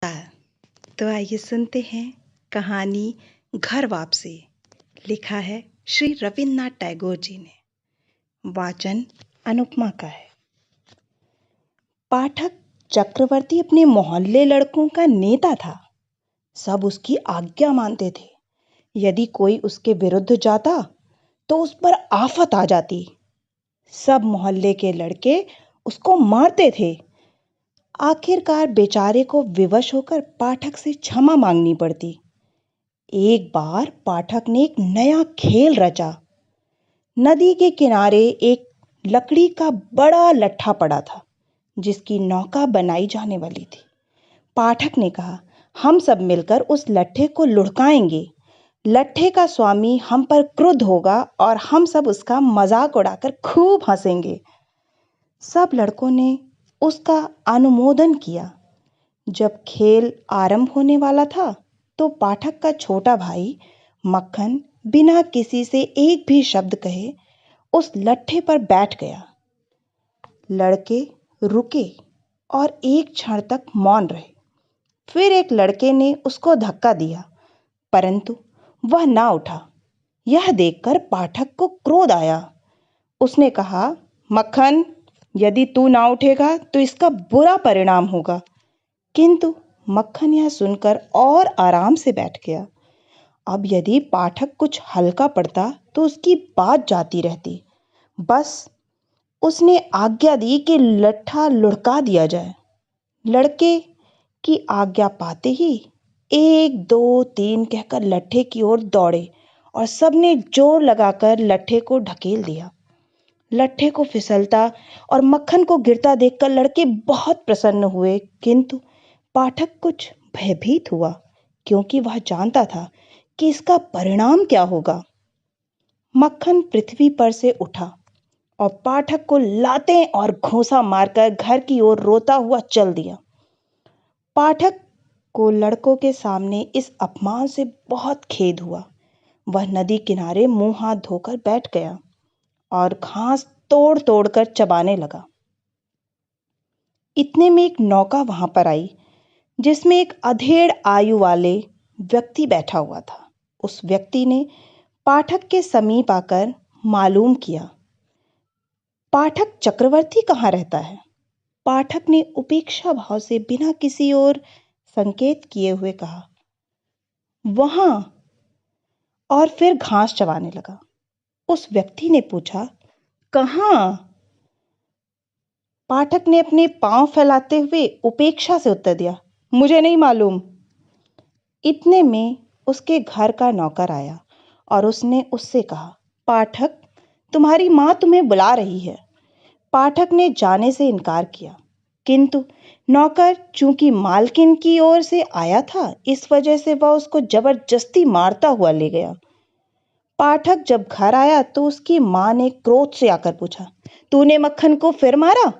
तो आइए सुनते हैं कहानी घर वापसी। लिखा है श्री रविन्द्रनाथ टैगोर जी ने। वाचन अनुपमा का है। पाठक चक्रवर्ती अपने मोहल्ले लड़कों का नेता था। सब उसकी आज्ञा मानते थे। यदि कोई उसके विरुद्ध जाता तो उस पर आफत आ जाती। सब मोहल्ले के लड़के उसको मारते थे। आखिरकार बेचारे को विवश होकर पाठक से क्षमा मांगनी पड़ती। एक बार पाठक ने एक नया खेल रचा। नदी के किनारे एक लकड़ी का बड़ा लट्ठा पड़ा था जिसकी नौका बनाई जाने वाली थी। पाठक ने कहा, हम सब मिलकर उस लट्ठे को लुढ़काएंगे। लट्ठे का स्वामी हम पर क्रुद्ध होगा और हम सब उसका मजाक उड़ाकर खूब हंसेंगे। सब लड़कों ने उसका अनुमोदन किया। जब खेल आरंभ होने वाला था तो पाठक का छोटा भाई मक्खन बिना किसी से एक भी शब्द कहे उस लट्ठे पर बैठ गया। लड़के रुके और एक क्षण तक मौन रहे। फिर एक लड़के ने उसको धक्का दिया, परंतु वह ना उठा। यह देखकर पाठक को क्रोध आया। उसने कहा, मक्खन, यदि तू ना उठेगा तो इसका बुरा परिणाम होगा। किंतु मक्खन यह सुनकर और आराम से बैठ गया। अब यदि पाठक कुछ हल्का पड़ता तो उसकी बात जाती रहती। बस उसने आज्ञा दी कि लट्ठा लुढ़का दिया जाए। लड़के की आज्ञा पाते ही 1, 2, 3 कहकर लट्ठे की ओर दौड़े और सबने जोर लगाकर लट्ठे को ढकेल दिया। लट्ठे को फिसलता और मक्खन को गिरता देखकर लड़के बहुत प्रसन्न हुए, किंतु पाठक कुछ भयभीत हुआ क्योंकि वह जानता था कि इसका परिणाम क्या होगा। मक्खन पृथ्वी पर से उठा और पाठक को लातें और घूंसा मारकर घर की ओर रोता हुआ चल दिया। पाठक को लड़कों के सामने इस अपमान से बहुत खेद हुआ। वह नदी किनारे मुंह हाथ धोकर बैठ गया और घास तोड़ तोड़ कर चबाने लगा। इतने में एक नौका वहां पर आई जिसमें एक अधेड़ आयु वाले व्यक्ति बैठा हुआ था। उस व्यक्ति ने पाठक के समीप आकर मालूम किया, पाठक चक्रवर्ती कहाँ रहता है। पाठक ने उपेक्षा भाव से बिना किसी और संकेत किए हुए कहा, वहां, और फिर घास चबाने लगा। उस व्यक्ति ने पूछा, कहाँ? पाठक ने अपने पांव फैलाते हुए उपेक्षा से उत्तर दिया, मुझे नहीं मालूम। इतने में उसके घर का नौकर आया और उसने उससे कहा, पाठक, तुम्हारी माँ तुम्हें बुला रही है। पाठक ने जाने से इनकार किया, किंतु नौकर चूंकि मालकिन की ओर से आया था, इस वजह से वह उसको जबरदस्ती मारता हुआ ले गया। पाठक जब घर आया तो उसकी माँ ने क्रोध से आकर पूछा, तूने मक्खन को फिर मारा?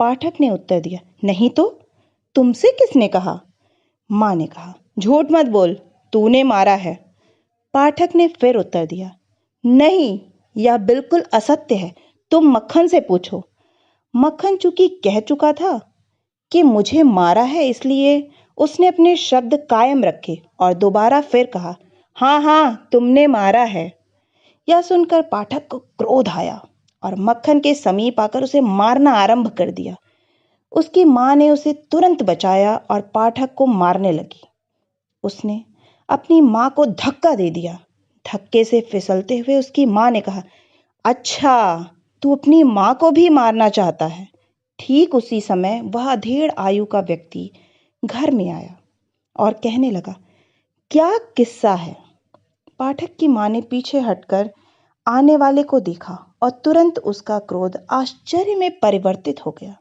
पाठक ने उत्तर दिया, नहीं तो, तुमसे किसने कहा? माँ ने कहा, झूठ मत बोल, तूने मारा है। पाठक ने फिर उत्तर दिया, नहीं, यह बिल्कुल असत्य है, तुम मक्खन से पूछो। मक्खन चूंकि कह चुका था कि मुझे मारा है, इसलिए उसने अपने शब्द कायम रखे और दोबारा फिर कहा, हाँ हाँ, तुमने मारा है। यह सुनकर पाठक को क्रोध आया और मक्खन के समीप आकर उसे मारना आरंभ कर दिया। उसकी माँ ने उसे तुरंत बचाया और पाठक को मारने लगी। उसने अपनी माँ को धक्का दे दिया। धक्के से फिसलते हुए उसकी माँ ने कहा, अच्छा, तू अपनी माँ को भी मारना चाहता है। ठीक उसी समय वह अधेड़ आयु का व्यक्ति घर में आया और कहने लगा, क्या किस्सा है? पाठक की माँ ने पीछे हटकर आने वाले को देखा और तुरंत उसका क्रोध आश्चर्य में परिवर्तित हो गया,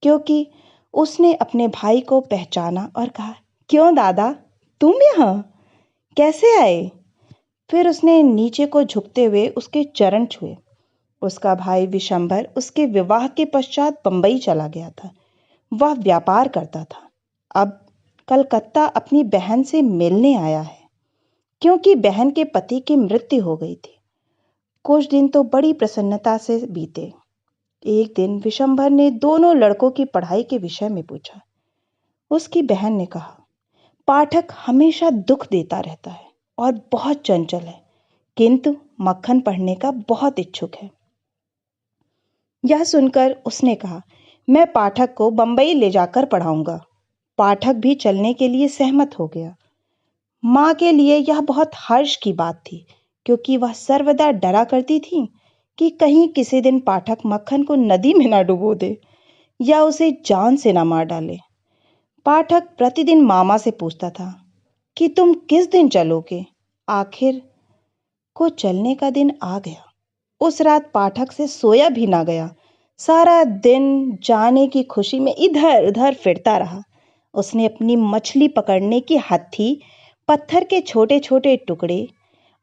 क्योंकि उसने अपने भाई को पहचाना और कहा, क्यों दादा, तुम यहाँ कैसे आए? फिर उसने नीचे को झुकते हुए उसके चरण छुए। उसका भाई विशंभर उसके विवाह के पश्चात बंबई चला गया था। वह व्यापार करता था। अब कलकत्ता अपनी बहन से मिलने आया है, क्योंकि बहन के पति की मृत्यु हो गई थी। कुछ दिन तो बड़ी प्रसन्नता से बीते। एक दिन विशंभर ने दोनों लड़कों की पढ़ाई के विषय में पूछा। उसकी बहन ने कहा, पाठक हमेशा दुख देता रहता है और बहुत चंचल है, किंतु मक्खन पढ़ने का बहुत इच्छुक है। यह सुनकर उसने कहा, मैं पाठक को बंबई ले जाकर पढ़ाऊंगा। पाठक भी चलने के लिए सहमत हो गया। माँ के लिए यह बहुत हर्ष की बात थी, क्योंकि वह सर्वदा डरा करती थी कि कहीं किसी दिन पाठक मक्खन को नदी में ना डुबो दे या उसे जान से ना मार डाले। पाठक प्रतिदिन मामा से पूछता था कि तुम किस दिन चलोगे। आखिर को चलने का दिन आ गया। उस रात पाठक से सोया भी ना गया। सारा दिन जाने की खुशी में इधर उधर फिरता रहा। उसने अपनी मछली पकड़ने की हथी, पत्थर के छोटे छोटे टुकड़े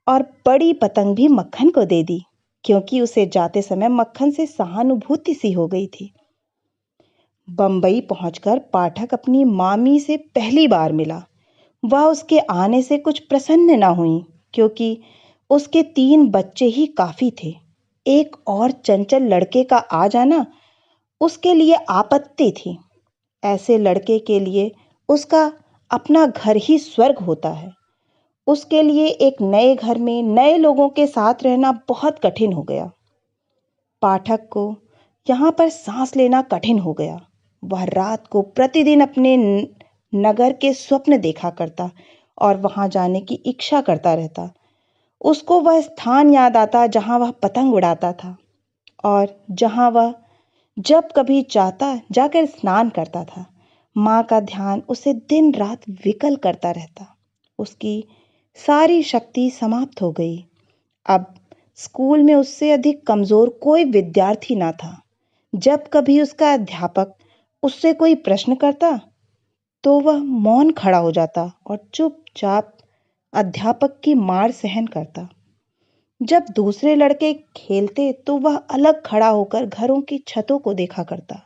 और बड़ी पतंग भी मक्खन को दे दी, क्योंकि उसे जाते समय मक्खन से सहानुभूति सी हो गई थी। बंबई पहुंचकर पाठक अपनी मामी से पहली बार मिला। वह उसके आने से कुछ प्रसन्न न हुई, क्योंकि उसके 3 बच्चे ही काफी थे। एक और चंचल लड़के का आ जाना उसके लिए आपत्ति थी। ऐसे लड़के के लिए उसका अपना घर ही स्वर्ग होता है। उसके लिए एक नए घर में नए लोगों के साथ रहना बहुत कठिन हो गया। पाठक को यहाँ पर सांस लेना कठिन हो गया। वह रात को प्रतिदिन अपने नगर के स्वप्न देखा करता और वहां जाने की इच्छा करता रहता। उसको वह स्थान याद आता जहां वह पतंग उड़ाता था और जहां वह जब कभी चाहता जाकर स्नान करता था। माँ का ध्यान उसे दिन रात विकल करता रहता। उसकी सारी शक्ति समाप्त हो गई। अब स्कूल में उससे अधिक कमजोर कोई विद्यार्थी ना था। जब कभी उसका अध्यापक उससे कोई प्रश्न करता तो वह मौन खड़ा हो जाता और चुपचाप अध्यापक की मार सहन करता। जब दूसरे लड़के खेलते तो वह अलग खड़ा होकर घरों की छतों को देखा करता।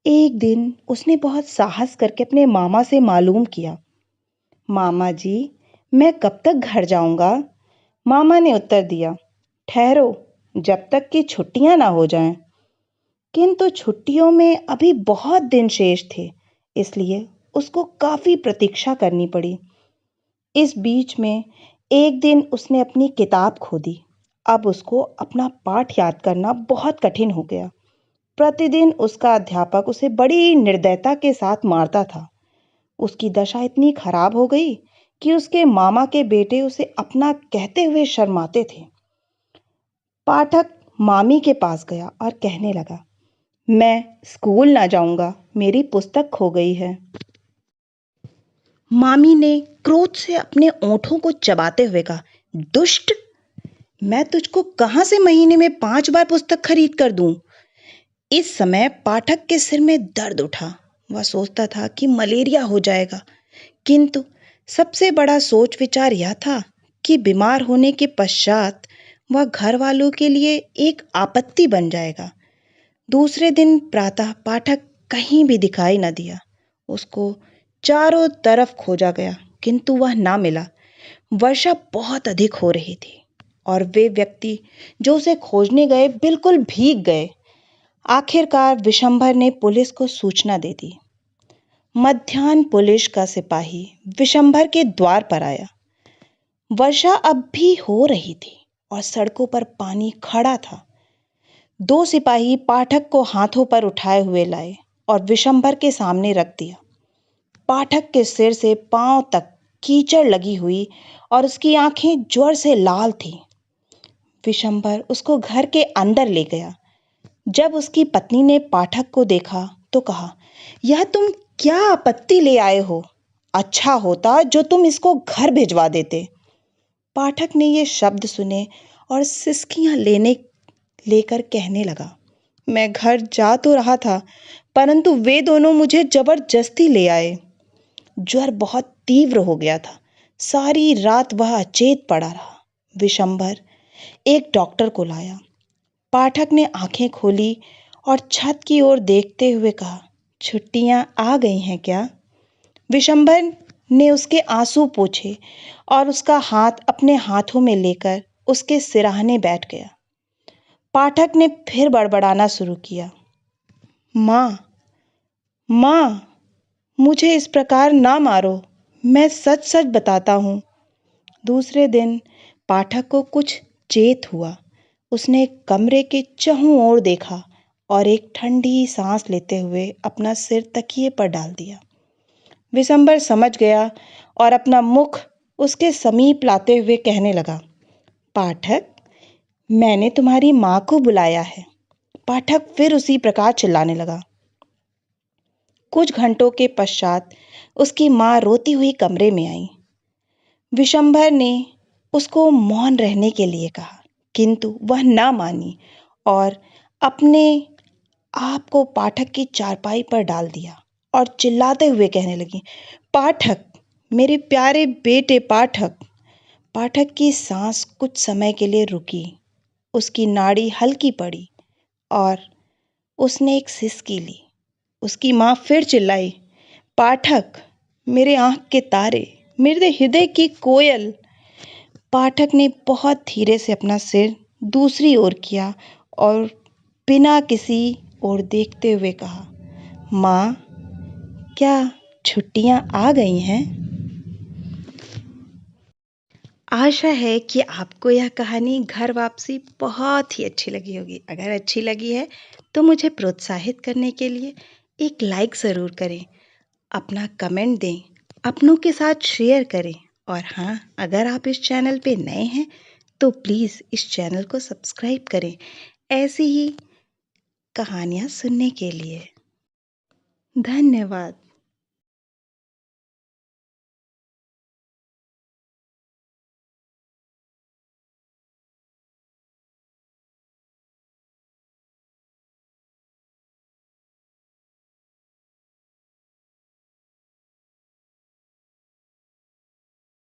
एक दिन उसने बहुत साहस करके अपने मामा से मालूम किया, मामा जी, मैं कब तक घर जाऊंगा? मामा ने उत्तर दिया, ठहरो, जब तक कि छुट्टियां ना हो जाएं। किंतु छुट्टियों में अभी बहुत दिन शेष थे, इसलिए उसको काफी प्रतीक्षा करनी पड़ी। इस बीच में एक दिन उसने अपनी किताब खो दी। अब उसको अपना पाठ याद करना बहुत कठिन हो गया। प्रतिदिन उसका अध्यापक उसे बड़ी निर्दयता के साथ मारता था। उसकी दशा इतनी खराब हो गई कि उसके मामा के बेटे उसे अपना कहते हुए शर्माते थे। पाठक मामी के पास गया और कहने लगा, मैं स्कूल ना जाऊंगा, मेरी पुस्तक खो गई है। मामी ने क्रोध से अपने ओंठों को चबाते हुए कहा, दुष्ट, मैं तुझको कहां से महीने में 5 बार पुस्तक खरीद कर दूं? इस समय पाठक के सिर में दर्द उठा। वह सोचता था कि मलेरिया हो जाएगा, किंतु सबसे बड़ा सोच विचार यह था कि बीमार होने के पश्चात वह घर वालों के लिए एक आपत्ति बन जाएगा। दूसरे दिन प्रातः पाठक कहीं भी दिखाई न दिया। उसको चारों तरफ खोजा गया, किंतु वह ना मिला। वर्षा बहुत अधिक हो रही थी और वे व्यक्ति जो उसे खोजने गए बिल्कुल भीग गए। आखिरकार विशंभर ने पुलिस को सूचना दे दी। मध्याह्न पुलिस का सिपाही विशंभर के द्वार पर आया। वर्षा अब भी हो रही थी और सड़कों पर पानी खड़ा था। 2 सिपाही पाठक को हाथों पर उठाए हुए लाए और विशंभर के सामने रख दिया। पाठक के सिर से पांव तक कीचड़ लगी हुई और उसकी आंखें ज्वर से लाल थीं। विशंभर उसको घर के अंदर ले गया। जब उसकी पत्नी ने पाठक को देखा तो कहा, यह तुम क्या आपत्ति ले आए हो? अच्छा होता जो तुम इसको घर भिजवा देते। पाठक ने ये शब्द सुने और सिसकियां लेकर कहने लगा, मैं घर जा तो रहा था, परंतु वे दोनों मुझे जबरदस्ती ले आए। ज्वर बहुत तीव्र हो गया था। सारी रात वह अचेत पड़ा रहा। विशंभर एक डॉक्टर को लाया। पाठक ने आंखें खोली और छत की ओर देखते हुए कहा, छुट्टियां आ गई हैं क्या? विशंभर ने उसके आंसू पोंछे और उसका हाथ अपने हाथों में लेकर उसके सिरहाने बैठ गया। पाठक ने फिर बड़बड़ाना शुरू किया, माँ, माँ, मुझे इस प्रकार ना मारो, मैं सच सच बताता हूँ। दूसरे दिन पाठक को कुछ चेत हुआ। उसने कमरे के चहुं ओर देखा और एक ठंडी सांस लेते हुए अपना सिर तकिए पर डाल दिया। विशंबर समझ गया और अपना मुख उसके समीप लाते हुए कहने लगा, पाठक, मैंने तुम्हारी माँ को बुलाया है। पाठक फिर उसी प्रकार चिल्लाने लगा। कुछ घंटों के पश्चात उसकी माँ रोती हुई कमरे में आई। विशंभर ने उसको मौन रहने के लिए कहा, किंतु वह ना मानी और अपने आप को पाठक की चारपाई पर डाल दिया और चिल्लाते हुए कहने लगी, पाठक, मेरे प्यारे बेटे पाठक। पाठक की सांस कुछ समय के लिए रुकी, उसकी नाड़ी हल्की पड़ी और उसने एक सिसकी ली। उसकी माँ फिर चिल्लाई, पाठक, मेरे आंख के तारे, मेरे हृदय की कोयल। पाठक ने बहुत धीरे से अपना सिर दूसरी ओर किया और बिना किसी ओर देखते हुए कहा, माँ, क्या छुट्टियां आ गई हैं? आशा है कि आपको यह कहानी घर वापसी बहुत ही अच्छी लगी होगी। अगर अच्छी लगी है तो मुझे प्रोत्साहित करने के लिए एक लाइक ज़रूर करें, अपना कमेंट दें, अपनों के साथ शेयर करें और हाँ, अगर आप इस चैनल पे नए हैं तो प्लीज़ इस चैनल को सब्सक्राइब करें ऐसी ही कहानियाँ सुनने के लिए। धन्यवाद।